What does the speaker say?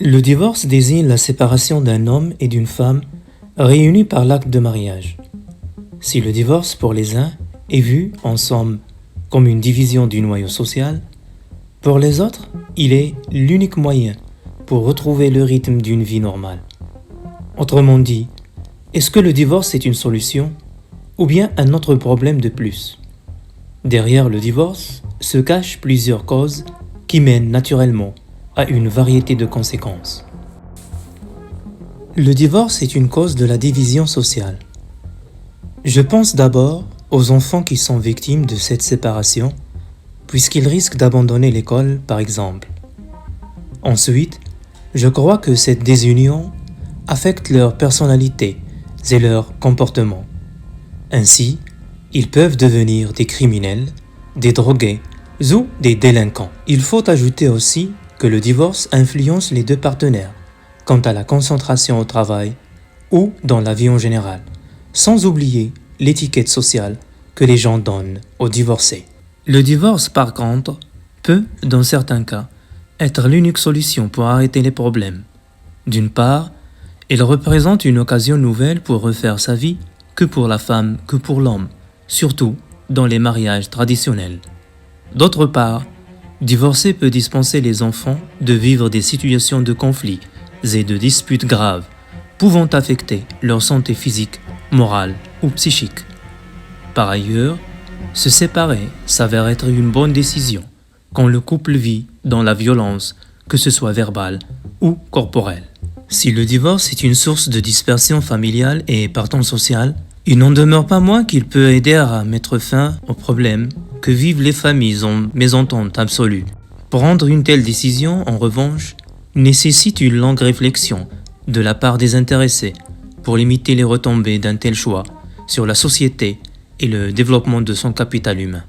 Le divorce désigne la séparation d'un homme et d'une femme réunis par l'acte de mariage. Si le divorce pour les uns est vu, en somme, comme une division du noyau social, pour les autres, il est l'unique moyen pour retrouver le rythme d'une vie normale. Autrement dit, est-ce que le divorce est une solution ou bien un autre problème de plus? Derrière le divorce se cachent plusieurs causes qui mènent naturellement à une variété de conséquences. Le divorce est une cause de la division sociale. Je pense d'abord aux enfants qui sont victimes de cette séparation, puisqu'ils risquent d'abandonner l'école, par exemple. Ensuite, je crois que cette désunion affecte leur personnalité et leur comportement. Ainsi, ils peuvent devenir des criminels, des drogués ou des délinquants. Il faut ajouter aussi que le divorce influence les deux partenaires quant à la concentration au travail ou dans la vie en général, sans oublier l'étiquette sociale que les gens donnent aux divorcés. Le divorce, par contre, peut, dans certains cas, être l'unique solution pour arrêter les problèmes. D'une part, il représente une occasion nouvelle pour refaire sa vie, que pour la femme que pour l'homme, surtout dans les mariages traditionnels. D'autre part, divorcer peut dispenser les enfants de vivre des situations de conflit et de disputes graves, pouvant affecter leur santé physique, morale ou psychique. Par ailleurs, se séparer s'avère être une bonne décision quand le couple vit dans la violence, que ce soit verbale ou corporelle. Si le divorce est une source de dispersion familiale et partant sociale, il n'en demeure pas moins qu'il peut aider à mettre fin aux problèmes que vivent les familles en mésentente absolue. Prendre une telle décision, en revanche, nécessite une longue réflexion de la part des intéressés pour limiter les retombées d'un tel choix sur la société et le développement de son capital humain.